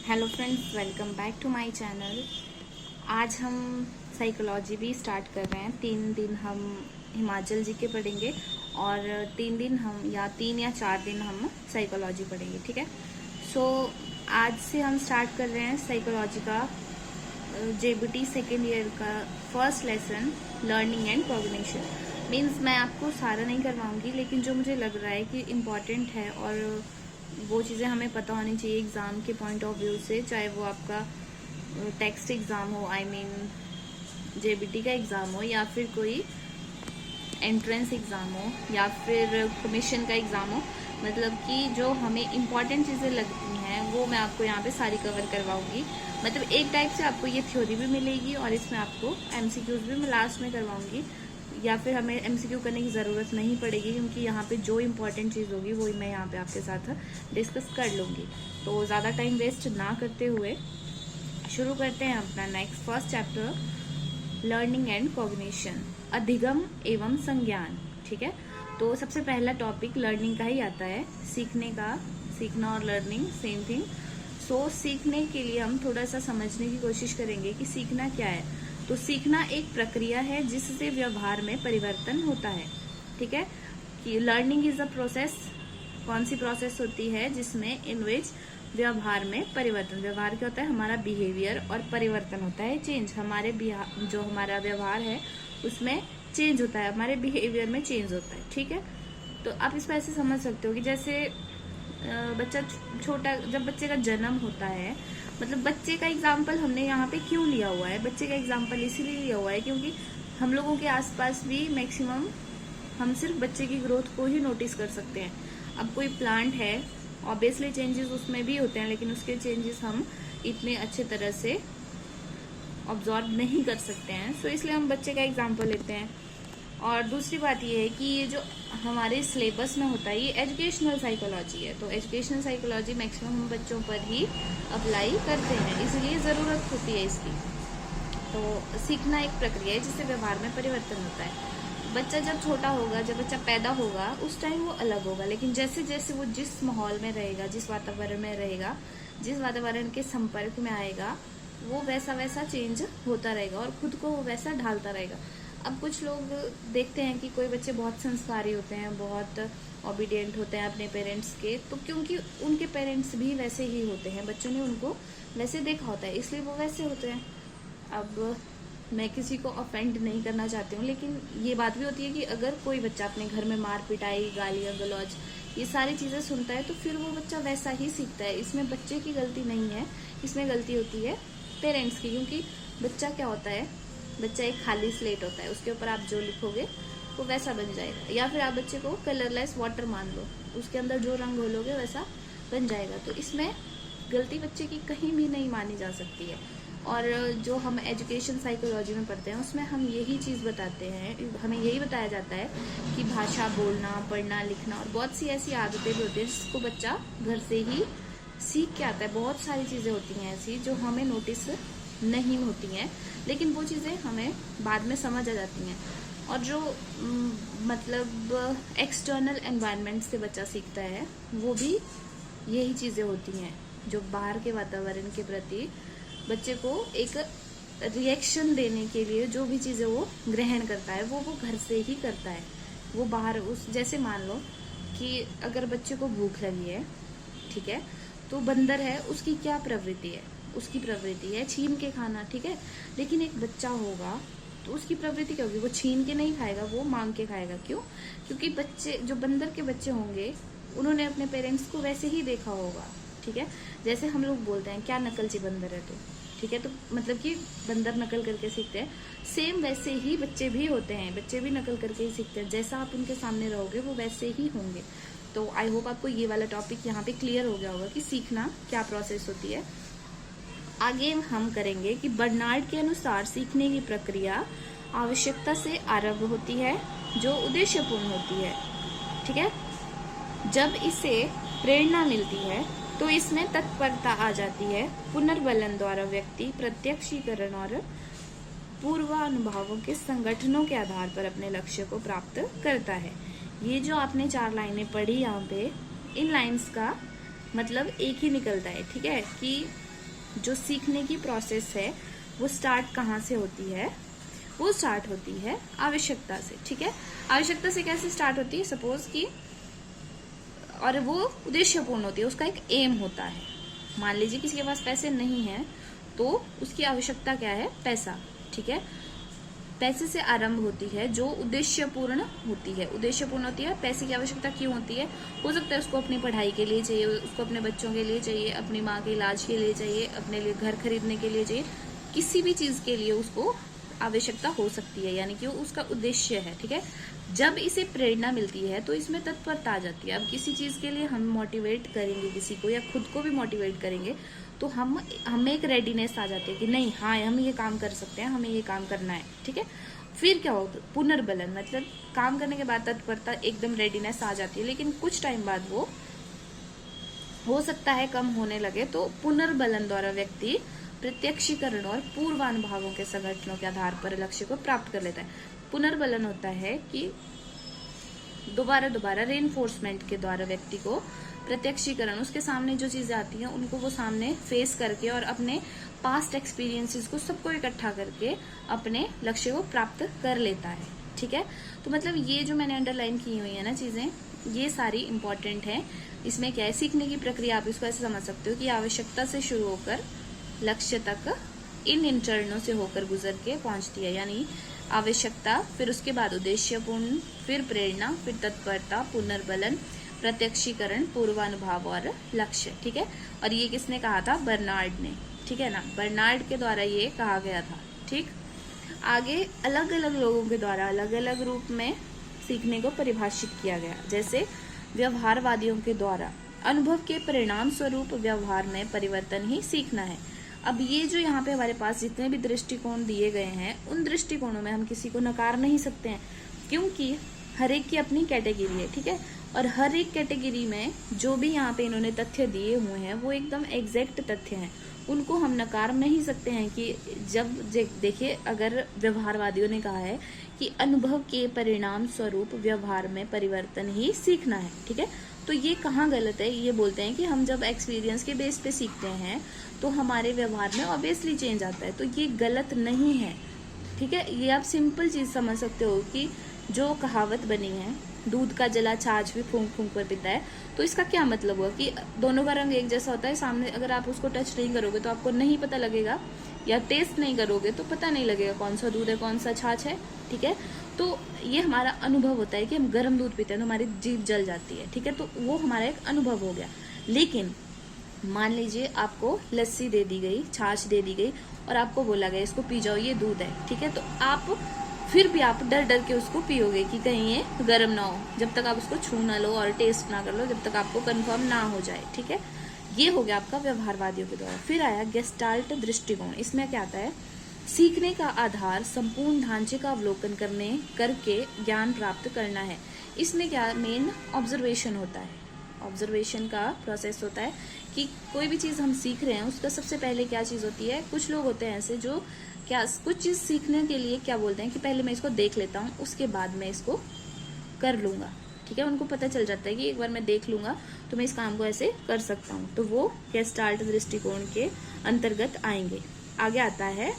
Hello friends, welcome back to my channel. आज हम psychology भी स्टार्ट कर रहे हैं। 3 दिन हम हिमाचल जी के पढ़ेंगे और 3 दिन हम या 3 या 4 दिन हम साइकोलॉजी पढ़ेंगे। ठीक है। सो आज से हम स्टार्ट कर रहे हैं साइकोलॉजी का जेबीटी सेकेंड ईयर का first lesson, learning and cognition. Means मैं आपको सारा नहीं करवाऊंगी, लेकिन जो मुझे लग रहा है कि इम्पॉर्टेंट है और वो चीज़ें हमें पता होनी चाहिए एग्ज़ाम के पॉइंट ऑफ व्यू से, चाहे वो आपका टेक्स्ट एग्ज़ाम हो, आई मीन जेबीटी का एग्ज़ाम हो, या फिर कोई एंट्रेंस एग्ज़ाम हो, या फिर कमीशन का एग्ज़ाम हो। मतलब कि जो हमें इम्पॉर्टेंट चीज़ें लगती हैं वो मैं आपको यहाँ पे सारी कवर करवाऊंगी। मतलब एक टाइप से आपको ये थ्योरी भी मिलेगी और इसमें आपको एमसीक्यूज भी मैं लास्ट में करवाऊंगी, या फिर हमें एमसीक्यू करने की ज़रूरत नहीं पड़ेगी, क्योंकि यहाँ पे जो इम्पोर्टेंट चीज़ होगी वही मैं यहाँ पे आपके साथ डिस्कस कर लूँगी। तो ज़्यादा टाइम वेस्ट ना करते हुए शुरू करते हैं अपना next first chapter, learning and cognition, अधिगम एवं संज्ञान। ठीक है। तो सबसे पहला टॉपिक लर्निंग का ही आता है, सीखने का। सीखना और लर्निंग सेम थिंग। सो सीखने के लिए हम थोड़ा सा समझने की कोशिश करेंगे कि सीखना क्या है। तो सीखना एक प्रक्रिया है जिससे व्यवहार में परिवर्तन होता है। ठीक है। कि लर्निंग इज अ प्रोसेस। कौन सी प्रोसेस होती है? जिसमें इन विच व्यवहार में परिवर्तन। व्यवहार क्या होता है? हमारा बिहेवियर, और परिवर्तन होता है चेंज। हमारे जो हमारा व्यवहार है उसमें चेंज होता है, हमारे बिहेवियर में चेंज होता है। ठीक है। तो आप इसको ऐसे समझ सकते हो कि जैसे बच्चा छोटा, जब बच्चे का जन्म होता है, मतलब बच्चे का एग्जाम्पल हमने यहाँ पे क्यों लिया हुआ है? बच्चे का एग्जाम्पल इसीलिए लिया हुआ है क्योंकि हम लोगों के आसपास भी मैक्सिमम हम सिर्फ बच्चे की ग्रोथ को ही नोटिस कर सकते हैं। अब कोई प्लांट है, ऑब्वियसली चेंजेस उसमें भी होते हैं, लेकिन उसके चेंजेस हम इतने अच्छे तरह से ऑब्जॉर्व नहीं कर सकते हैं। सो इसलिए हम बच्चे का एग्जाम्पल लेते हैं। और दूसरी बात ये है कि ये जो हमारे सिलेबस में होता है ये एजुकेशनल साइकोलॉजी है। तो एजुकेशनल साइकोलॉजी मैक्सिमम हम बच्चों पर ही अप्लाई करते हैं, इसलिए ज़रूरत होती है इसकी। तो सीखना एक प्रक्रिया है जिससे व्यवहार में परिवर्तन होता है। बच्चा जब छोटा होगा, जब बच्चा पैदा होगा, उस टाइम वो अलग होगा, लेकिन जैसे जैसे वो जिस माहौल में रहेगा, जिस वातावरण में रहेगा, जिस वातावरण के संपर्क में आएगा, वो वैसा वैसा चेंज होता रहेगा और खुद को वो वैसा ढालता रहेगा। अब कुछ लोग देखते हैं कि कोई बच्चे बहुत संस्कारी होते हैं, बहुत ओबीडियंट होते हैं अपने पेरेंट्स के, तो क्योंकि उनके पेरेंट्स भी वैसे ही होते हैं, बच्चों ने उनको वैसे देखा होता है, इसलिए वो वैसे होते हैं। अब मैं किसी को ऑफेंड नहीं करना चाहती हूँ, लेकिन ये बात भी होती है कि अगर कोई बच्चा अपने घर में मार पिटाई, गालियाँ गलौज, ये सारी चीज़ें सुनता है, तो फिर वो बच्चा वैसा ही सीखता है। इसमें बच्चे की गलती नहीं है, इसमें गलती होती है पेरेंट्स की। क्योंकि बच्चा क्या होता है? बच्चा एक खाली स्लेट होता है, उसके ऊपर आप जो लिखोगे वो वैसा बन जाएगा। या फिर आप बच्चे को कलरलेस वाटर मान लो, उसके अंदर जो रंग घोलोगे वैसा बन जाएगा। तो इसमें गलती बच्चे की कहीं भी नहीं मानी जा सकती है। और जो हम एजुकेशन साइकोलॉजी में पढ़ते हैं उसमें हम यही चीज़ बताते हैं, हमें यही बताया जाता है कि भाषा बोलना, पढ़ना, लिखना और बहुत सी ऐसी आदतें भी होती हैं जिसको बच्चा घर से ही सीख के आता है। बहुत सारी चीज़ें होती हैं ऐसी जो हमें नोटिस नहीं होती हैं, लेकिन वो चीज़ें हमें बाद में समझ आ जाती हैं। और जो मतलब एक्सटर्नल एनवायरनमेंट से बच्चा सीखता है वो भी यही चीज़ें होती हैं, जो बाहर के वातावरण के प्रति बच्चे को एक रिएक्शन देने के लिए जो भी चीज़ें वो ग्रहण करता है वो घर से ही करता है। वो बाहर उस, जैसे मान लो कि अगर बच्चे को भूख लगी है, ठीक है, तो बंदर है, उसकी क्या प्रवृत्ति है? उसकी प्रवृत्ति है छीन के खाना। ठीक है। लेकिन एक बच्चा होगा तो उसकी प्रवृत्ति क्या होगी? वो छीन के नहीं खाएगा, वो मांग के खाएगा। क्यों? क्योंकि बच्चे, जो बंदर के बच्चे होंगे, उन्होंने अपने पेरेंट्स को वैसे ही देखा होगा। ठीक है। जैसे हम लोग बोलते हैं क्या नकलची बंदर है तो, ठीक है, तो मतलब कि बंदर नकल करके सीखते हैं। सेम वैसे ही बच्चे भी होते हैं, बच्चे भी नकल करके ही सीखते हैं। जैसा आप उनके सामने रहोगे वो वैसे ही होंगे। तो आई होप आपको ये वाला टॉपिक यहाँ पे क्लियर हो गया होगा कि सीखना क्या प्रोसेस होती है। आगे हम करेंगे कि बर्नार्ड के अनुसार सीखने की प्रक्रिया आवश्यकता से आरंभ होती है जो उद्देश्यपूर्ण होती है। ठीक है। जब इसे प्रेरणा मिलती है तो इसमें तत्परता आ जाती है। पुनर्बलन द्वारा व्यक्ति प्रत्यक्षीकरण और पूर्वानुभावों के संगठनों के आधार पर अपने लक्ष्य को प्राप्त करता है। ये जो आपने 4 लाइनें पढ़ी यहाँ पे, इन लाइंस का मतलब एक ही निकलता है। ठीक है। कि जो सीखने की प्रोसेस है वो स्टार्ट कहाँ से होती है? वो स्टार्ट होती है आवश्यकता से। ठीक है, आवश्यकता से कैसे स्टार्ट होती है? सपोज कि, और वो उद्देश्यपूर्ण होती है, उसका एक एम होता है। मान लीजिए किसी के पास पैसे नहीं है तो उसकी आवश्यकता क्या है? पैसा। ठीक है, पैसे से आरंभ होती है जो उद्देश्यपूर्ण होती है। उद्देश्यपूर्ण होती है, पैसे की आवश्यकता क्यों होती है? हो सकता है उसको अपनी पढ़ाई के लिए चाहिए, उसको अपने बच्चों के लिए चाहिए, अपनी माँ के इलाज के लिए चाहिए, अपने लिए घर खरीदने के लिए चाहिए, किसी भी चीज के लिए उसको आवश्यकता हो सकती है, यानी कि वो उसका उद्देश्य है। ठीक है, जब इसे प्रेरणा मिलती है तो इसमें तत्परता आ जाती है। अब किसी चीज के लिए हम मोटिवेट करेंगे किसी को, या खुद को भी मोटिवेट करेंगे, तो हमें एक रेडीनेस आ जाती है कि नहीं, हाँ हम ये काम कर सकते हैं, हमें ये काम करना है। ठीक है, फिर क्या होता है? पुनर्बलन, मतलब काम करने के बाद तत्परता, एकदम रेडीनेस आ जाती है, लेकिन कुछ टाइम बाद वो हो सकता है कम होने लगे। तो पुनर्बलन द्वारा व्यक्ति प्रत्यक्षीकरण और पूर्वानुभावों के संगठनों के आधार पर लक्ष्य को प्राप्त कर लेता है। पुनर्बलन होता है कि दोबारा रेनफोर्समेंट के द्वारा व्यक्ति को प्रत्यक्षीकरण, उसके सामने जो चीजें आती हैं उनको वो सामने फेस करके और अपने पास्ट एक्सपीरियंसेस को सबको इकट्ठा करके अपने लक्ष्य को प्राप्त कर लेता है। ठीक है, तो मतलब ये जो मैंने अंडरलाइन की हुई है ना चीजें, ये सारी इंपॉर्टेंट है। इसमें क्या है? सीखने की प्रक्रिया आप इसको ऐसे समझ सकते हो कि आवश्यकता से शुरू होकर लक्ष्य तक इन चरणों से होकर गुजर के पहुंचती है। यानी आवश्यकता, फिर उसके बाद उद्देश्यपूर्ण, फिर प्रेरणा, फिर तत्परता, पुनर्बलन, प्रत्यक्षीकरण, पूर्वानुभाव और लक्ष्य। ठीक है, और ये किसने कहा था? बर्नार्ड ने। ठीक है ना, बर्नार्ड के द्वारा ये कहा गया था। ठीक, आगे अलग अलग लोगों के द्वारा अलग अलग रूप में सीखने को परिभाषित किया गया। जैसे व्यवहारवादियों के द्वारा अनुभव के परिणाम स्वरूप व्यवहार में परिवर्तन ही सीखना है। अब ये जो यहाँ पे हमारे पास जितने भी दृष्टिकोण दिए गए हैं, उन दृष्टिकोणों में हम किसी को नकार नहीं सकते हैं, क्योंकि हर एक की अपनी कैटेगरी है। ठीक है, और हर एक कैटेगरी में जो भी यहाँ पे इन्होंने तथ्य दिए हुए हैं वो एकदम एग्जैक्ट तथ्य हैं, उनको हम नकार नहीं सकते हैं। कि जब देखिए, अगर व्यवहारवादियों ने कहा है कि अनुभव के परिणाम स्वरूप व्यवहार में परिवर्तन ही सीखना है, ठीक है, तो ये कहाँ गलत है? ये बोलते हैं कि हम जब एक्सपीरियंस के बेस पे सीखते हैं तो हमारे व्यवहार में ऑब्वियसली चेंज आता है, तो ये गलत नहीं है। ठीक है, ये आप सिंपल चीज समझ सकते हो कि जो कहावत बनी है, दूध का जला छाछ भी फूंक फूंक कर पीता है, तो इसका क्या मतलब हुआ? कि दोनों का रंग एक जैसा होता है, सामने अगर आप उसको टच नहीं करोगे तो आपको नहीं पता लगेगा, या टेस्ट नहीं करोगे तो पता नहीं लगेगा कौन सा दूध है कौन सा छाछ है। ठीक है, तो ये हमारा अनुभव होता है कि हम गर्म दूध पीते हैं तो हमारी जीभ जल जाती है। ठीक है, तो वो हमारा एक अनुभव हो गया। लेकिन मान लीजिए आपको लस्सी दे दी गई, छाछ दे दी गई, और आपको बोला गया इसको पी जाओ, ये दूध है। ठीक है, तो आप फिर भी आप डर डर के उसको पियोगे कि कहीं ये गर्म ना हो, जब तक आप उसको छू ना लो और टेस्ट ना कर लो, जब तक आपको कंफर्म ना हो जाए। ठीक है, ये हो गया आपका व्यवहारवादियों के द्वारा। फिर आया गेस्टाल्ट दृष्टिकोण। इसमें क्या आता है? सीखने का आधार संपूर्ण ढांचे का अवलोकन करके ज्ञान प्राप्त करना है। इसमें क्या मेन ऑब्जर्वेशन होता है, ऑब्जर्वेशन का प्रोसेस होता है कि कोई भी चीज हम सीख रहे हैं उसका सबसे पहले क्या चीज होती है? कुछ लोग होते हैं ऐसे जो क्या कुछ चीज सीखने के लिए क्या बोलते हैं कि पहले मैं इसको देख लेता हूँ, उसके बाद मैं इसको कर लूंगा। ठीक है, उनको पता चल जाता है कि एक बार मैं देख लूंगा तो मैं इस काम को ऐसे कर सकता हूँ, तो वो गेस्टाल्ट दृष्टिकोण के अंतर्गत आएंगे। आगे आता है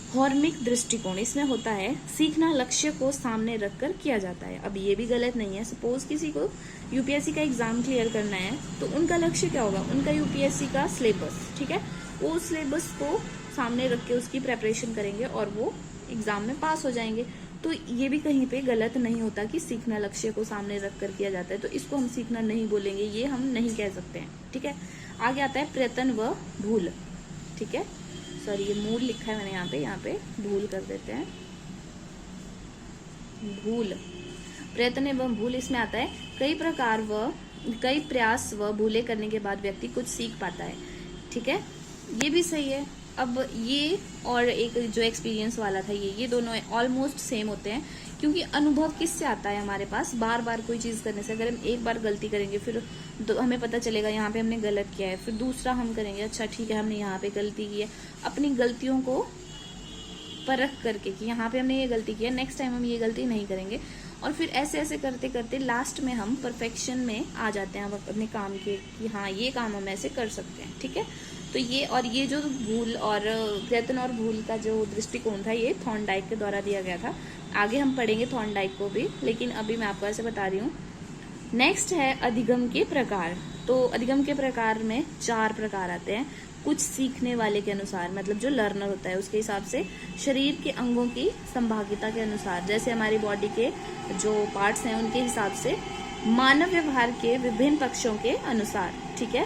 हॉर्मिक दृष्टिकोण। इसमें होता है सीखना लक्ष्य को सामने रखकर किया जाता है। अब ये भी गलत नहीं है। सपोज किसी को यूपीएससी का एग्जाम क्लियर करना है तो उनका लक्ष्य क्या होगा? उनका यूपीएससी का सिलेबस। ठीक है, वो उस सिलेबस को सामने रख के उसकी प्रेपरेशन करेंगे और वो एग्जाम में पास हो जाएंगे। तो ये भी कहीं पे गलत नहीं होता कि सीखना लक्ष्य को सामने रख कर किया जाता है, तो इसको हम सीखना नहीं बोलेंगे, ये हम नहीं कह सकते हैं। ठीक है, आगे आता है प्रयत्न व भूल। ठीक है, सॉरी ये मूल लिखा है मैंने यहाँ पे भूल कर देते हैं, भूल, प्रयत्न एवं भूल। इसमें आता है कई प्रयास व भूले करने के बाद व्यक्ति कुछ सीख पाता है। ठीक है, ये भी सही है। अब ये और एक जो एक्सपीरियंस वाला था, ये दोनों ऑलमोस्ट सेम होते हैं, क्योंकि अनुभव किससे आता है हमारे पास? बार बार कोई चीज करने से। अगर हम एक बार गलती करेंगे फिर हमें पता चलेगा यहाँ पे हमने गलत किया है, फिर दूसरा हम करेंगे, अच्छा ठीक है हमने यहाँ पे गलती की है, अपनी गलतियों को परख करके कि यहाँ पे हमने ये गलती की है, नेक्स्ट टाइम हम ये गलती नहीं करेंगे, और फिर ऐसे ऐसे करते करते लास्ट में हम परफेक्शन में आ जाते हैं अपने काम के कि हाँ ये काम हम ऐसे कर सकते हैं। ठीक है, तो ये जो भूल और प्रयत्न और भूल का जो दृष्टिकोण था, ये थॉर्नडाइक के द्वारा दिया गया था। आगे हम पढ़ेंगे थॉर्नडाइक को भी, लेकिन अभी मैं आपको ऐसे बता रही हूँ। नेक्स्ट है अधिगम के प्रकार। तो अधिगम के प्रकार में 4 प्रकार आते हैं। कुछ सीखने वाले के अनुसार, मतलब जो लर्नर होता है उसके हिसाब से, शरीर के अंगों की संभाव्यता के अनुसार, जैसे हमारी बॉडी के जो पार्ट्स हैं उनके हिसाब से, मानव व्यवहार के विभिन्न पक्षों के अनुसार, ठीक है।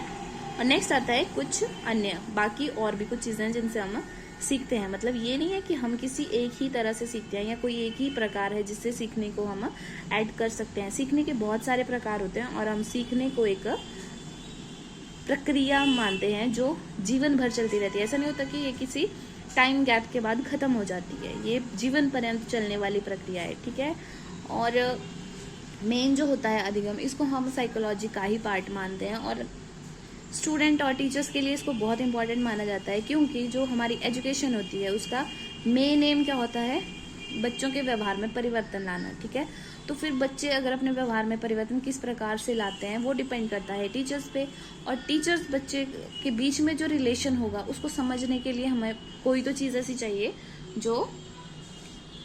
और नेक्स्ट आता है कुछ अन्य, बाकी और भी कुछ चीजें हैं जिनसे हम सीखते हैं। मतलब ये नहीं है कि हम किसी एक ही तरह से सीखते हैं या कोई एक ही प्रकार है जिससे सीखने को हम ऐड कर सकते हैं। सीखने के बहुत सारे प्रकार होते हैं और हम सीखने को एक प्रक्रिया मानते हैं जो जीवन भर चलती रहती है। ऐसा नहीं होता कि ये किसी टाइम गैप के बाद खत्म हो जाती है, ये जीवन पर्यंत चलने वाली प्रक्रिया है, ठीक है। और मेन जो होता है अधिगम, इसको हम साइकोलॉजी का ही पार्ट मानते हैं और स्टूडेंट और टीचर्स के लिए इसको बहुत इंपॉर्टेंट माना जाता है, क्योंकि जो हमारी एजुकेशन होती है उसका मेन एम क्या होता है, बच्चों के व्यवहार में परिवर्तन लाना, ठीक है। तो फिर बच्चे अगर अपने व्यवहार में परिवर्तन किस प्रकार से लाते हैं वो डिपेंड करता है टीचर्स पे, और टीचर्स बच्चे के बीच में जो रिलेशन होगा उसको समझने के लिए हमें कोई तो चीज़ ऐसी चाहिए जो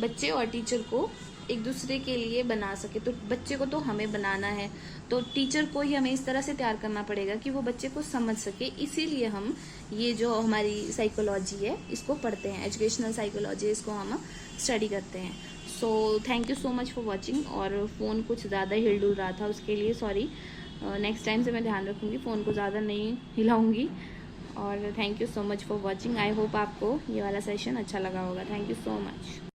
बच्चे और टीचर को एक दूसरे के लिए बना सके। तो बच्चे को तो हमें बनाना है, तो टीचर को ही हमें इस तरह से तैयार करना पड़ेगा कि वो बच्चे को समझ सके। इसीलिए हम ये जो हमारी साइकोलॉजी है इसको पढ़ते हैं, एजुकेशनल साइकोलॉजी, इसको हम स्टडी करते हैं। So thank you so much for watching. और फ़ोन कुछ ज़्यादा हिल डुल रहा था, उसके लिए सॉरी। नेक्स्ट टाइम से मैं ध्यान रखूँगी, फ़ोन को ज़्यादा नहीं हिलाऊंगी। और thank you so much for watching. I hope आपको ये वाला सेशन अच्छा लगा होगा। Thank you so much.